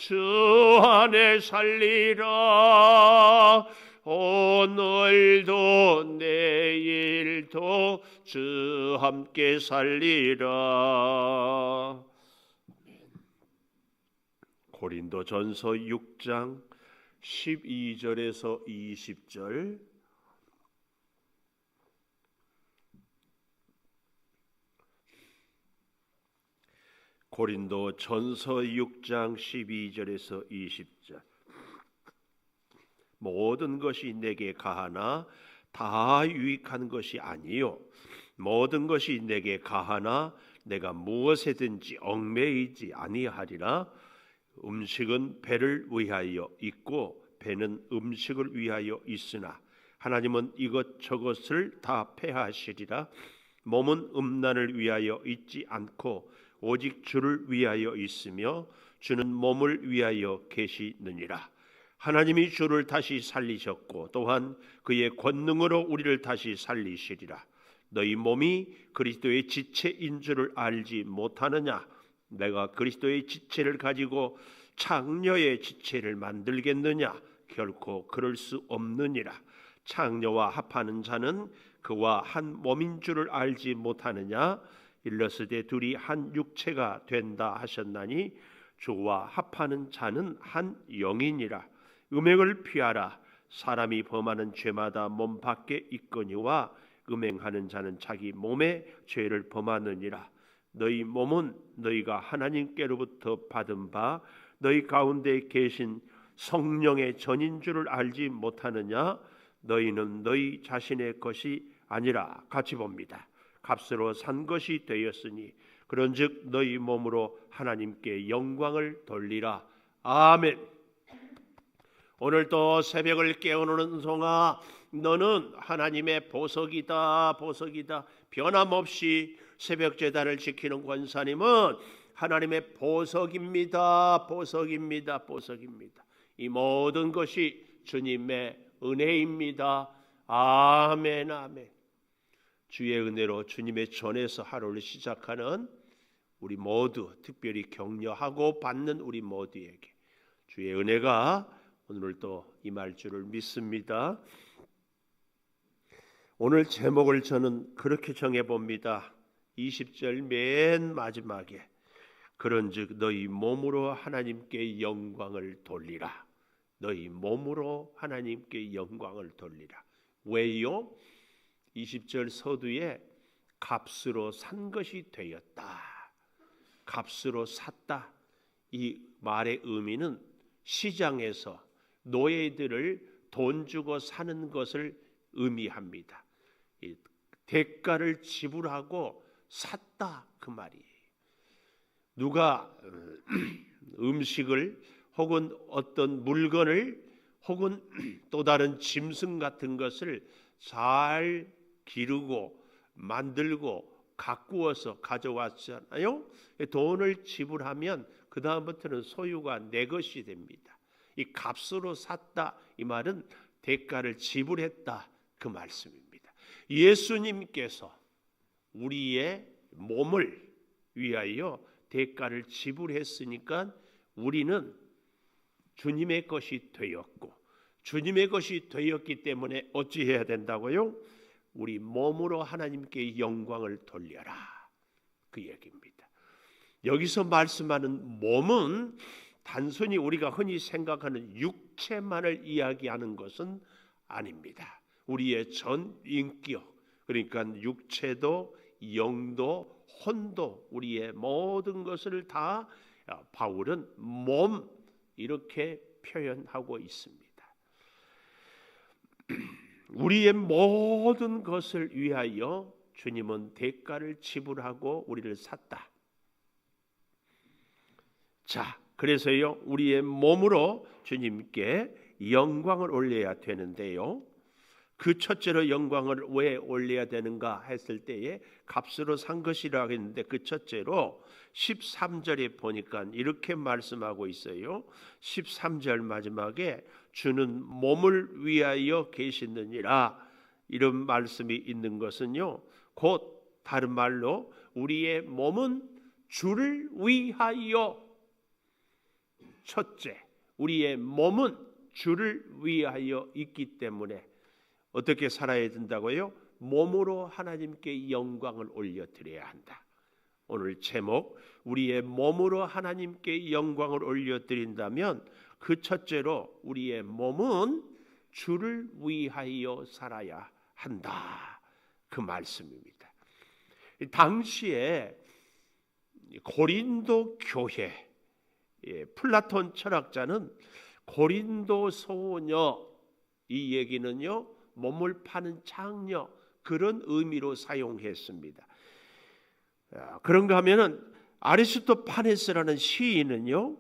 주 안에 살리라. 오늘도 내일도 주 함께 살리라. 고린도전서 6장 12절에서 20절. 고린도전서 6장 12절에서 20절. 모든 것이 내게 가하나 다 유익한 것이 아니요 모든 것이 내게 가하나 내가 무엇에든지 얽매이지 아니하리라. 음식은 배를 위하여 있고 배는 음식을 위하여 있으나 하나님은 이것저것을 다 폐하시리라. 몸은 음란을 위하여 있지 않고 오직 주를 위하여 있으며 주는 몸을 위하여 계시느니라. 하나님이 주를 다시 살리셨고 또한 그의 권능으로 우리를 다시 살리시리라. 너희 몸이 그리스도의 지체인 줄을 알지 못하느냐? 내가 그리스도의 지체를 가지고 창녀의 지체를 만들겠느냐? 결코 그럴 수 없느니라. 창녀와 합하는 자는 그와 한 몸인 줄을 알지 못하느냐? 일러스되 둘이 한 육체가 된다 하셨나니 주와 합하는 자는 한 영이니라. 음행을 피하라. 사람이 범하는 죄마다 몸 밖에 있거니와 음행하는 자는 자기 몸에 죄를 범하느니라. 너희 몸은 너희가 하나님께로부터 받은 바 너희 가운데 계신 성령의 전인 줄을 알지 못하느냐? 너희는 너희 자신의 것이 아니라 같이 봅니다. 값으로 산 것이 되었으니 그런즉 너희 몸으로 하나님께 영광을 돌리라. 아멘. 오늘 또 새벽을 깨우는 은송아, 너는 하나님의 보석이다. 보석이다. 변함없이 새벽 제단을 지키는 권사님은 하나님의 보석입니다. 보석입니다. 보석입니다. 이 모든 것이 주님의 은혜입니다. 아멘. 아멘. 주의 은혜로 주님의 전에서 하루를 시작하는 우리 모두, 특별히 격려하고 받는 우리 모두에게 주의 은혜가 오늘 또 임할 줄을 믿습니다. 오늘 제목을 저는 그렇게 정해봅니다. 20절 맨 마지막에 그런즉 너희 몸으로 하나님께 영광을 돌리라. 너희 몸으로 하나님께 영광을 돌리라. 왜요? 20절 서두에 값으로 산 것이 되었다. 값으로 샀다. 이 말의 의미는 시장에서 노예들을 돈 주고 사는 것을 의미합니다. 이 대가를 지불하고 샀다 그 말이에요. 누가 음식을 혹은 어떤 물건을 혹은 또 다른 짐승 같은 것을 잘 기르고 만들고 가꾸어서 가져왔잖아요. 돈을 지불하면 그 다음부터는 소유가 내 것이 됩니다. 이 값으로 샀다 이 말은 대가를 지불했다 그 말씀입니다. 예수님께서 우리의 몸을 위하여 대가를 지불했으니까 우리는 주님의 것이 되었고 주님의 것이 되었기 때문에 어찌해야 된다고요? 우리 몸으로 하나님께 영광을 돌려라 그 얘기입니다. 여기서 말씀하는 몸은 단순히 우리가 흔히 생각하는 육체만을 이야기하는 것은 아닙니다. 우리의 전 인격, 그러니까 육체도 영도 혼도 우리의 모든 것을 다 바울은 몸 이렇게 표현하고 있습니다. 우리의 모든 것을 위하여 주님은 대가를 지불하고 우리를 샀다. 자, 그래서요 우리의 몸으로 주님께 영광을 올려야 되는데요. 그 첫째로 영광을 왜 올려야 되는가 했을 때에 값으로 산 것이라고 했는데 그 첫째로 13절에 보니까 이렇게 말씀하고 있어요. 13절 마지막에 주는 몸을 위하여 계시느니라 이런 말씀이 있는 것은요. 곧 다른 말로 우리의 몸은 주를 위하여 첫째, 우리의 몸은 주를 위하여 있기 때문에 어떻게 살아야 된다고요? 몸으로 하나님께 영광을 올려드려야 한다. 오늘 제목, 우리의 몸으로 하나님께 영광을 올려드린다면 그 첫째로 우리의 몸은 주를 위하여 살아야 한다. 그 말씀입니다. 당시에 고린도 교회, 플라톤 철학자는 고린도 소녀, 이 얘기는요 몸을 파는 장녀, 그런 의미로 사용했습니다. 그런가 하면은 아리스토파네스라는 시인은요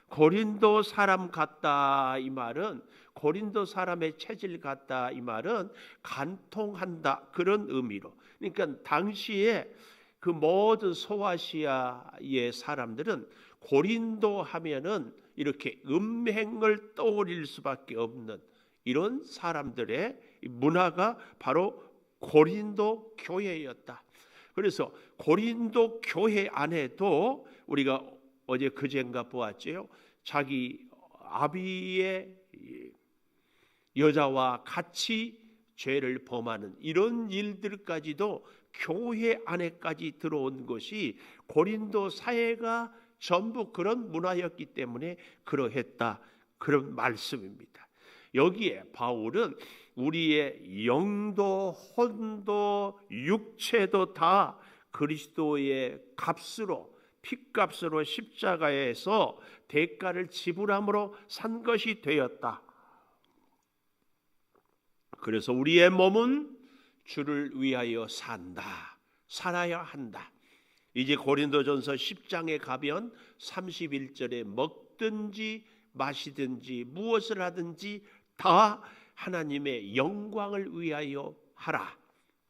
고린도 사람 같다, 이 말은 고린도 사람의 체질 같다, 이 말은 간통한다, 그런 의미로. 그러니까 당시에 그 모든 소아시아의 사람들은 고린도 하면은 이렇게 음행을 떠올릴 수밖에 없는 이런 사람들의 문화가 바로 고린도 교회였다. 그래서 고린도 교회 안에도 우리가 어제 그젠가 보았죠. 자기 아비의 여자와 같이 죄를 범하는 이런 일들까지도 교회 안에까지 들어온 것이 고린도 사회가 전부 그런 문화였기 때문에 그러했다, 그런 말씀입니다. 여기에 바울은 우리의 영도, 혼도, 육체도 다 그리스도의 값으로, 핏값으로 십자가에서 대가를 지불함으로 산 것이 되었다. 그래서 우리의 몸은 주를 위하여 산다, 살아야 한다. 이제 고린도전서 10장에 가면 31절에 먹든지 마시든지 무엇을 하든지 다 하나님의 영광을 위하여 하라.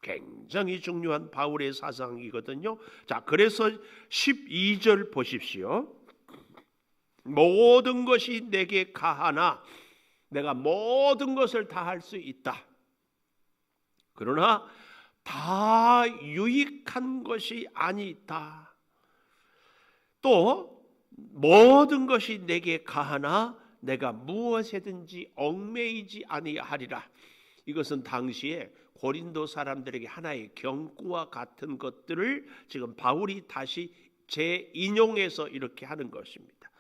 굉장히 중요한 바울의 사상이거든요. 자, 그래서 12절 보십시오. 모든 것이 내게 가하나 내가 모든 것을 다 할 수 있다. 그러나 다 유익한 것이 아니다. 또 모든 것이 내게 가하나 내가 무엇에든지 엉매이지 아니하리라. 이것은 당시에 고린도 사람들에게 하나의 경고와 같은 것들을 지금 바울이 다시 재인용해서 이렇게 하는 것입니다.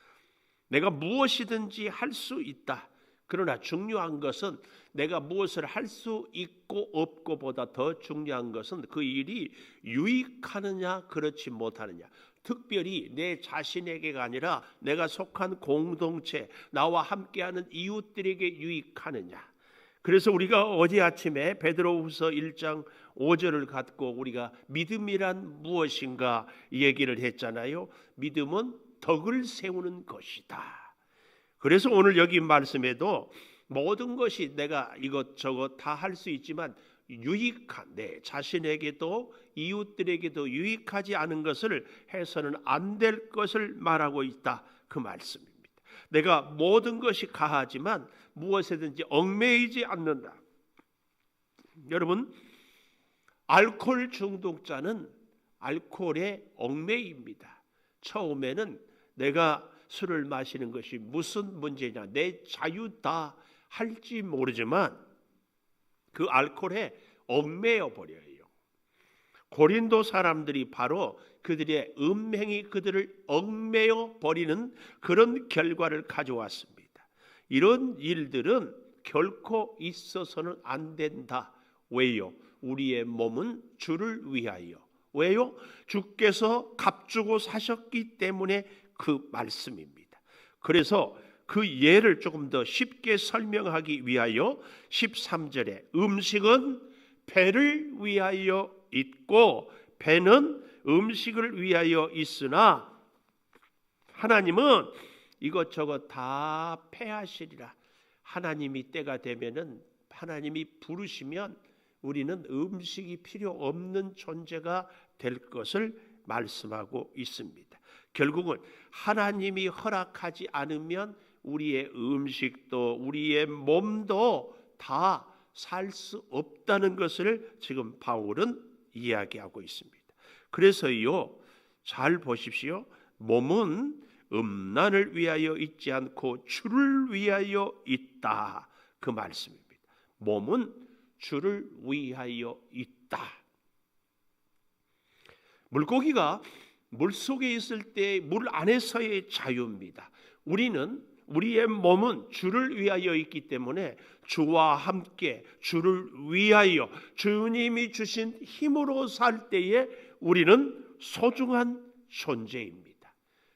내가 무엇이든지 할 수 있다. 그러나 중요한 것은 내가 무엇을 할 수 있고 없고보다 더 중요한 것은 그 일이 유익하느냐 그렇지 못하느냐. 특별히 내 자신에게가 아니라 내가 속한 공동체, 나와 함께하는 이웃들에게 유익하느냐. 그래서 우리가 어제 아침에 베드로후서 1장 5절을 갖고 우리가 믿음이란 무엇인가 얘기를 했잖아요. 믿음은 덕을 세우는 것이다. 그래서 오늘 여기 말씀에도 모든 것이 내가 이것저것 다 할 수 있지만 유익한, 내 자신에게도 이웃들에게도 유익하지 않은 것을 해서는 안 될 것을 말하고 있다, 그 말씀입니다. 내가 모든 것이 가하지만 무엇에든지 얽매이지 않는다. 여러분, 알코올 중독자는 알코올에 얽매입니다. 처음에는 내가 술을 마시는 것이 무슨 문제냐, 내 자유다 할지 모르지만 그 알코올에 얽매여 버려요. 고린도 사람들이 바로 그들의 음행이 그들을 얽매여 버리는 그런 결과를 가져왔습니다. 이런 일들은 결코 있어서는 안 된다. 왜요? 우리의 몸은 주를 위하여. 왜요? 주께서 값주고 사셨기 때문에 그 말씀입니다. 그래서 그 예를 조금 더 쉽게 설명하기 위하여 13절에 음식은 배를 위하여 있고 배는 음식을 위하여 있으나 하나님은 이것저것 다 패하시리라. 하나님이 때가 되면은, 하나님이 부르시면 우리는 음식이 필요 없는 존재가 될 것을 말씀하고 있습니다. 결국은 하나님이 허락하지 않으면 우리의 음식도 우리의 몸도 다 살 수 없다는 것을 지금 바울은 이야기하고 있습니다. 그래서요, 잘 보십시오. 몸은 음란을 위하여 있지 않고 주를 위하여 있다. 그 말씀입니다. 몸은 주를 위하여 있다. 물고기가 물속에 있을 때 물 안에서의 자유입니다. 우리의 몸은 주를 위하여 있기 때문에 주와 함께 주를 위하여 주님이 주신 힘으로 살 때에 우리는 소중한 존재입니다.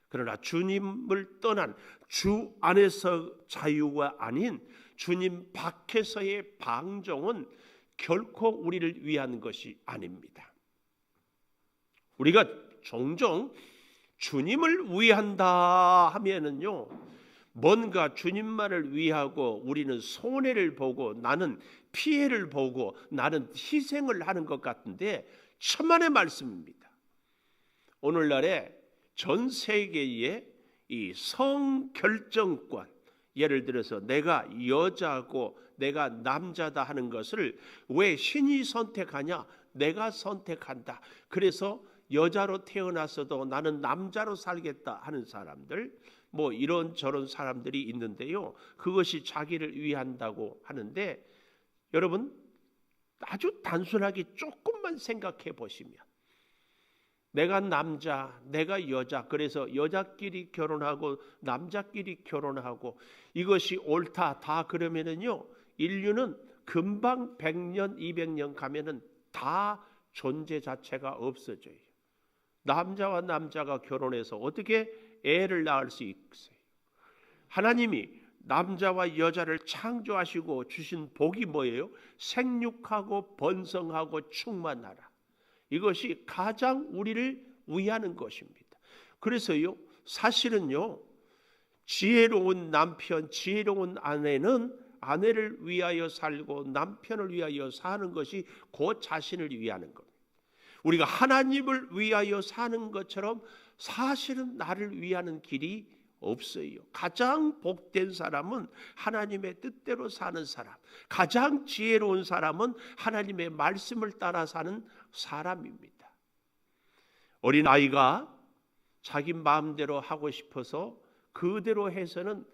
그러나 주님을 떠난 주 안에서 자유가 아닌 주님 밖에서의 방종은 결코 우리를 위한 것이 아닙니다. 우리가 종종 주님을 위한다 하면은요, 뭔가 주님만을 위하고 우리는 손해를 보고 나는 피해를 보고 나는 희생을 하는 것 같은데 천만의 말씀입니다. 오늘날에 전 세계의 이 성결정권, 예를 들어서 내가 여자고 내가 남자다 하는 것을 왜 신이 선택하냐? 내가 선택한다. 그래서 여자로 태어났어도 나는 남자로 살겠다 하는 사람들, 뭐 이런저런 사람들이 있는데요, 그것이 자기를 위한다고 하는데, 여러분 아주 단순하게 조금만 생각해 보시면, 내가 남자, 내가 여자, 그래서 여자끼리 결혼하고 남자끼리 결혼하고 이것이 옳다 다 그러면은요, 인류는 금방 100년 200년 가면은 다 존재 자체가 없어져요. 남자와 남자가 결혼해서 어떻게 애를 낳을 수 있어요? 하나님이 남자와 여자를 창조하시고 주신 복이 뭐예요? 생육하고 번성하고 충만하라. 이것이 가장 우리를 위하는 것입니다. 그래서요, 사실은요, 지혜로운 남편, 지혜로운 아내는 아내를 위하여 살고 남편을 위하여 사는 것이 곧 자신을 위하는 겁니다. 우리가 하나님을 위하여 사는 것처럼 사실은 나를 위하는 길이 없어요. 가장 복된 사람은 하나님의 뜻대로 사는 사람, 가장 지혜로운 사람은 하나님의 말씀을 따라 사는 사람입니다. 어린아이가 자기 마음대로 하고 싶어서 그대로 해서는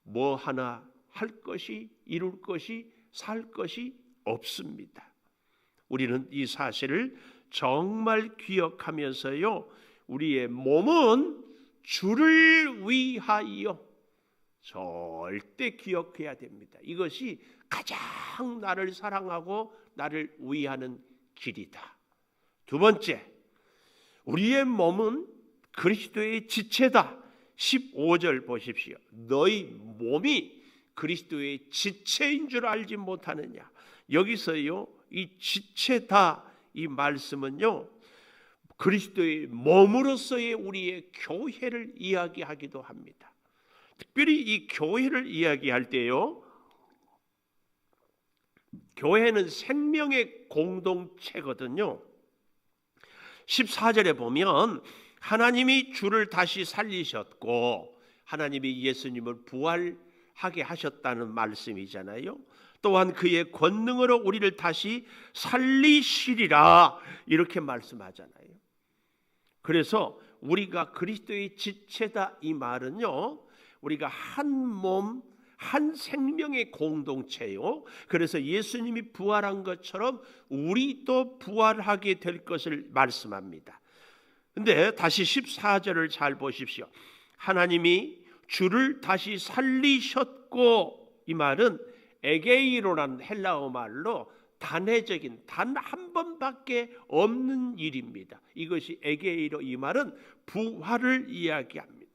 뭐 하나 할 것이, 이룰 것이, 살 것이 없습니다. 우리는 이 사실을 정말 기억하면서요, 우리의 몸은 주를 위하여 절대 기억해야 됩니다. 이것이 가장 나를 사랑하고 나를 위하는 길이다. 두 번째, 우리의 몸은 그리스도의 지체다. 15절 보십시오. 너희 몸이 그리스도의 지체인 줄 알지 못하느냐. 여기서요, 이 지체다, 이 말씀은요, 그리스도의 몸으로서의 우리의 교회를 이야기하기도 합니다. 특별히 이 교회를 이야기할 때요, 교회는 생명의 공동체거든요. 14절에 보면 하나님이 주를 다시 살리셨고 하나님이 예수님을 부활하게 하셨다는 말씀이잖아요. 또한 그의 권능으로 우리를 다시 살리시리라, 이렇게 말씀하잖아요. 그래서 우리가 그리스도의 지체다, 이 말은요, 우리가 한 몸, 한 생명의 공동체요. 그래서 예수님이 부활한 것처럼 우리도 부활하게 될 것을 말씀합니다. 근데 다시 14절을 잘 보십시오. 하나님이 주를 다시 살리셨고, 이 말은 에게이로라는 헬라어 말로 단회적인, 단 한 번밖에 없는 일입니다. 이것이 에게이로, 이 말은 부활을 이야기합니다.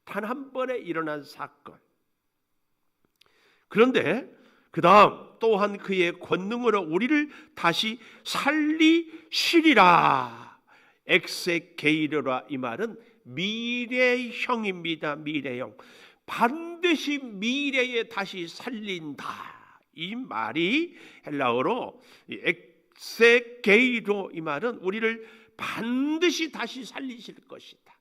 단 한 번에 일어난 사건. 그런데 그 다음 또한 그의 권능으로 우리를 다시 살리시리라. 엑세게이르라, 이 말은 미래형입니다. 미래형. 반드시 미래에 다시 살린다. 이 말이 헬라어로 엑세게이로, 이 말은 우리를 반드시 다시 살리실 것이다.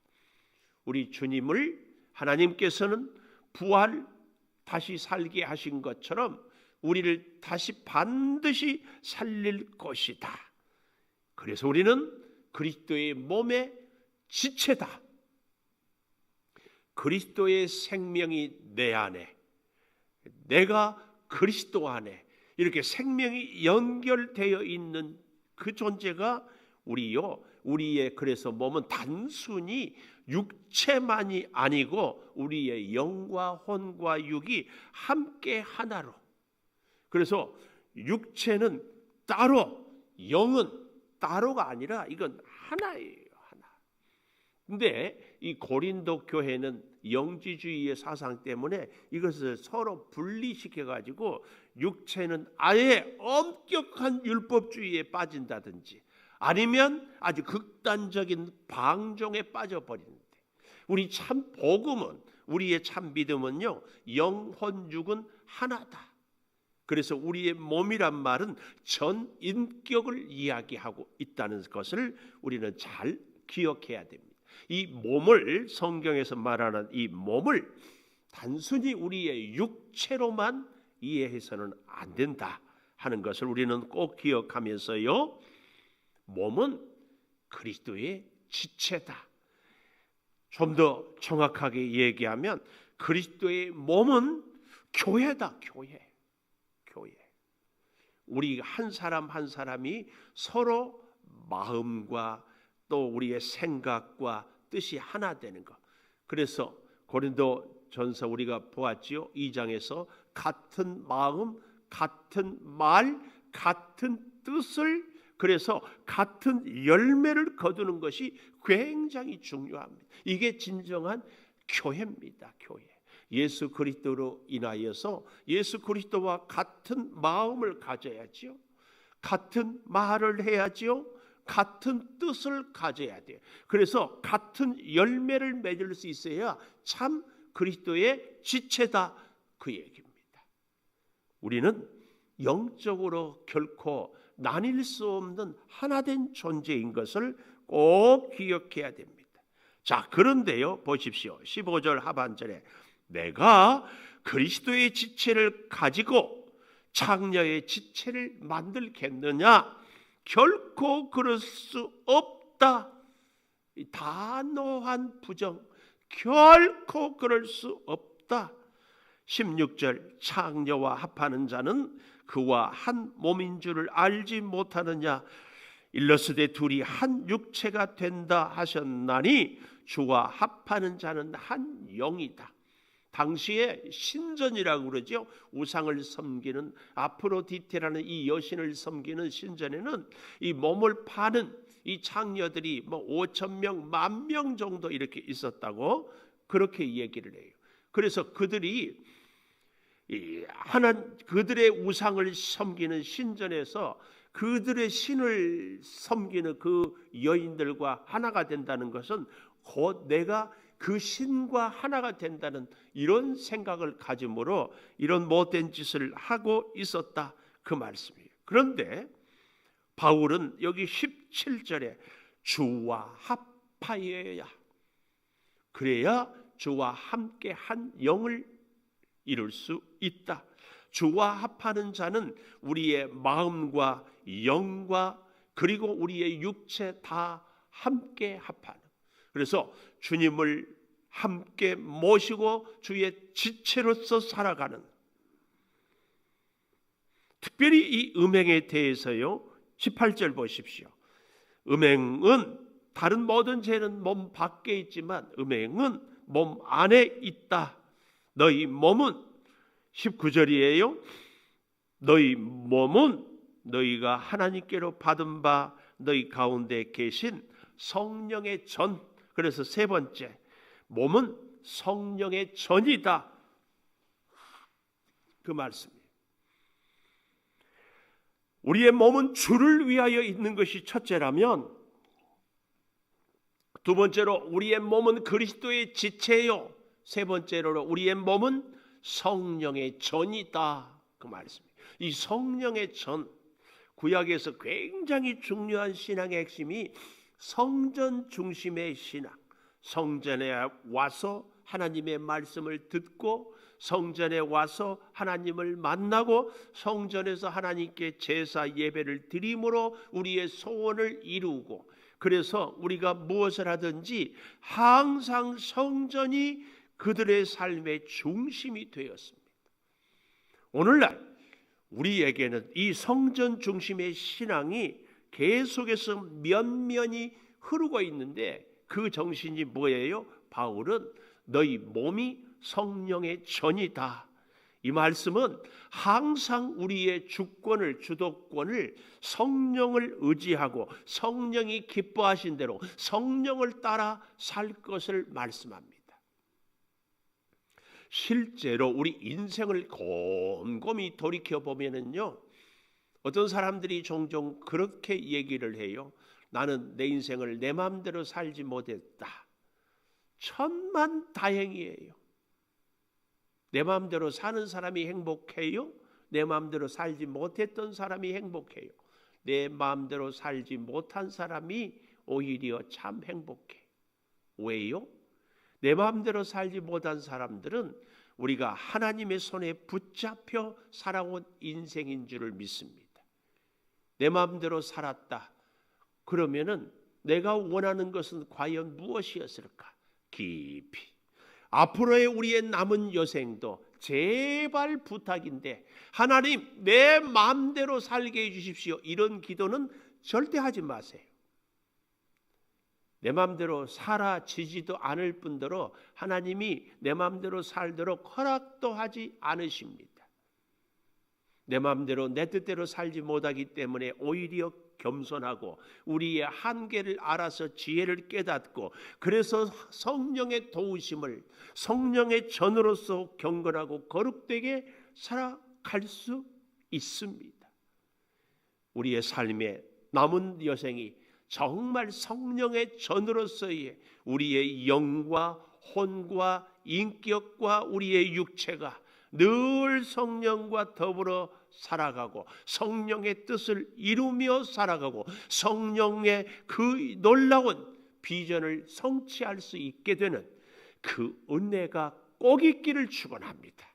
우리 주님을 하나님께서는 부활 다시 살게 하신 것처럼 우리를 다시 반드시 살릴 것이다. 그래서 우리는 그리스도의 몸의 지체다. 그리스도의 생명이 내 안에, 내가 그리스도 안에 이렇게 생명이 연결되어 있는 그 존재가 우리의 그래서 몸은 단순히 육체만이 아니고 우리의 영과 혼과 육이 함께 하나로, 그래서 육체는 따로 영은 따로가 아니라 이건 하나예요. 하나. 근데 이 고린도 교회는 영지주의의 사상 때문에 이것을 서로 분리시켜 가지고 육체는 아예 엄격한 율법주의에 빠진다든지 아니면 아주 극단적인 방종에 빠져버리는데, 우리 참 복음은, 우리의 참 믿음은요, 영혼 육은 하나다. 그래서 우리의 몸이란 말은 전 인격을 이야기하고 있다는 것을 우리는 잘 기억해야 됩니다. 이 몸을, 성경에서 말하는 이 몸을 단순히 우리의 육체로만 이해해서는 안 된다 하는 것을 우리는 꼭 기억하면서요, 몸은 그리스도의 지체다. 좀 더 정확하게 얘기하면 그리스도의 몸은 교회다. 교회. 우리 한 사람 한 사람이 서로 마음과 또 우리의 생각과 뜻이 하나 되는 것. 그래서 고린도전서 우리가 보았지요. 2장에서 같은 마음, 같은 말, 같은 뜻을, 그래서 같은 열매를 거두는 것이 굉장히 중요합니다. 이게 진정한 교회입니다. 교회. 예수 그리스도로 인하여서 예수 그리스도와 같은 마음을 가져야지요. 같은 말을 해야지요. 같은 뜻을 가져야 돼요. 그래서 같은 열매를 맺을 수 있어야 참 그리스도의 지체다, 그 얘기입니다. 우리는 영적으로 결코 나뉠 수 없는 하나된 존재인 것을 꼭 기억해야 됩니다. 자, 그런데요, 보십시오. 15절 하반절에 내가 그리스도의 지체를 가지고 창녀의 지체를 만들겠느냐? 결코 그럴 수 없다. 단호한 부정, 결코 그럴 수 없다. 16절 창녀와 합하는 자는 그와 한 몸인 줄을 알지 못하느냐? 일러스되 둘이 한 육체가 된다 하셨나니 주와 합하는 자는 한 영이다. 당시에 신전이라고 그러죠. 우상을 섬기는 아프로디테라는 이 여신을 섬기는 신전에는 이 몸을 파는 이 창녀들이 5,000명, 10,000명 정도 이렇게 있었다고 그렇게 얘기를 해요. 그래서 그들이 그들의 우상을 섬기는 신전에서 그들의 신을 섬기는 그 여인들과 하나가 된다는 것은 곧 내가 그 신과 하나가 된다는 이런 생각을 가짐으로 이런 못된 짓을 하고 있었다, 그 말씀이에요. 그런데 바울은 여기 17절에 주와 합하여야, 그래야 주와 함께 한 영을 이룰 수 있다. 주와 합하는 자는 우리의 마음과 영과 그리고 우리의 육체 다 함께 합하는, 그래서 주님을 함께 모시고 주의 지체로서 살아가는, 특별히 이 음행에 대해서요, 18절 보십시오. 음행은 다른 모든 죄는 몸 밖에 있지만 음행은 몸 안에 있다. 너희 몸은, 19절이에요. 너희 몸은 너희가 하나님께로 받은 바 너희 가운데 계신 성령의 전, 그래서 세 번째, 몸은 성령의 전이다, 그 말씀이에요. 우리의 몸은 주를 위하여 있는 것이 첫째라면, 두 번째로 우리의 몸은 그리스도의 지체요, 세 번째로 우리의 몸은 성령의 전이다, 그 말씀이에요. 이 성령의 전, 구약에서 굉장히 중요한 신앙의 핵심이 성전 중심의 신앙, 성전에 와서 하나님의 말씀을 듣고 성전에 와서 하나님을 만나고 성전에서 하나님께 제사 예배를 드림으로 우리의 소원을 이루고, 그래서 우리가 무엇을 하든지 항상 성전이 그들의 삶의 중심이 되었습니다. 오늘날 우리에게는 이 성전 중심의 신앙이 계속해서 면면이 흐르고 있는데 그 정신이 뭐예요? 바울은 너희 몸이 성령의 전이다. 이 말씀은 항상 우리의 주권을, 주도권을 성령을 의지하고 성령이 기뻐하신 대로 성령을 따라 살 것을 말씀합니다. 실제로 우리 인생을 곰곰이 돌이켜보면요, 어떤 사람들이 종종 그렇게 얘기를 해요. 나는 내 인생을 내 마음대로 살지 못했다. 천만다행이에요. 내 마음대로 사는 사람이 행복해요? 내 마음대로 살지 못했던 사람이 행복해요? 내 마음대로 살지 못한 사람이 오히려 참 행복해. 왜요? 내 마음대로 살지 못한 사람들은 우리가 하나님의 손에 붙잡혀 살아온 인생인 줄을 믿습니다. 내 마음대로 살았다. 그러면은 내가 원하는 것은 과연 무엇이었을까? 깊이 앞으로의 우리의 남은 여생도 제발 부탁인데 하나님 내 마음대로 살게 해주십시오. 이런 기도는 절대 하지 마세요. 내 마음대로 살아지지도 않을 뿐더러 하나님이 내 마음대로 살도록 허락도 하지 않으십니다. 내 마음대로 내 뜻대로 살지 못하기 때문에 오히려 겸손하고 우리의 한계를 알아서 지혜를 깨닫고 그래서 성령의 도우심을 성령의 전으로서 경건하고 거룩되게 살아갈 수 있습니다. 우리의 삶의 남은 여생이 정말 성령의 전으로서의 우리의 영과 혼과 인격과 우리의 육체가 늘 성령과 더불어 살아가고 성령의 뜻을 이루며 살아가고 성령의 그 놀라운 비전을 성취할 수 있게 되는 그 은혜가 꼭 있기를 축원합니다.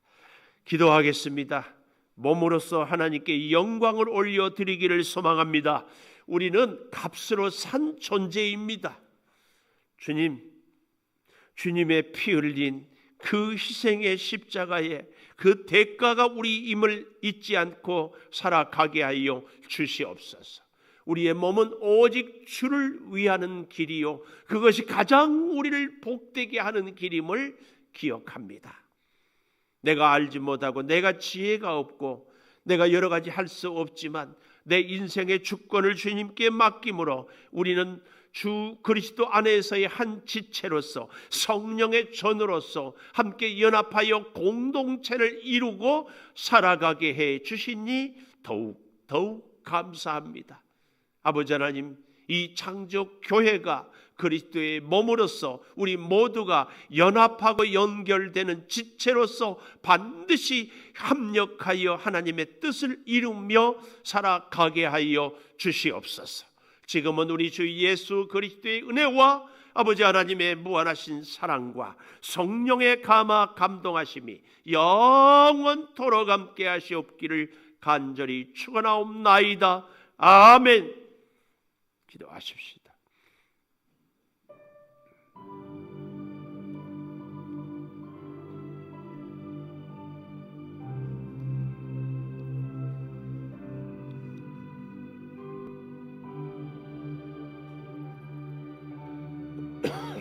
기도하겠습니다. 몸으로써 하나님께 영광을 올려드리기를 소망합니다. 우리는 값으로 산 존재입니다. 주님의 피 흘린 그 희생의 십자가에 그 대가가 우리임을 잊지 않고 살아가게 하여 주시옵소서. 우리의 몸은 오직 주를 위하는 길이요 그것이 가장 우리를 복되게 하는 길임을 기억합니다. 내가 알지 못하고 내가 지혜가 없고 내가 여러 가지 할 수 없지만 내 인생의 주권을 주님께 맡김으로 우리는 주 그리스도 안에서의 한 지체로서 성령의 전으로서 함께 연합하여 공동체를 이루고 살아가게 해 주시니 더욱 감사합니다. 아버지 하나님, 이 창조 교회가 그리스도의 몸으로서 우리 모두가 연합하고 연결되는 지체로서 반드시 합력하여 하나님의 뜻을 이루며 살아가게 하여 주시옵소서. 지금은 우리 주 예수 그리스도의 은혜와 아버지 하나님의 무한하신 사랑과 성령의 감화 감동하심이 영원토록 함께 하시옵기를 간절히 축원하옵나이다. 아멘. 기도하십시오.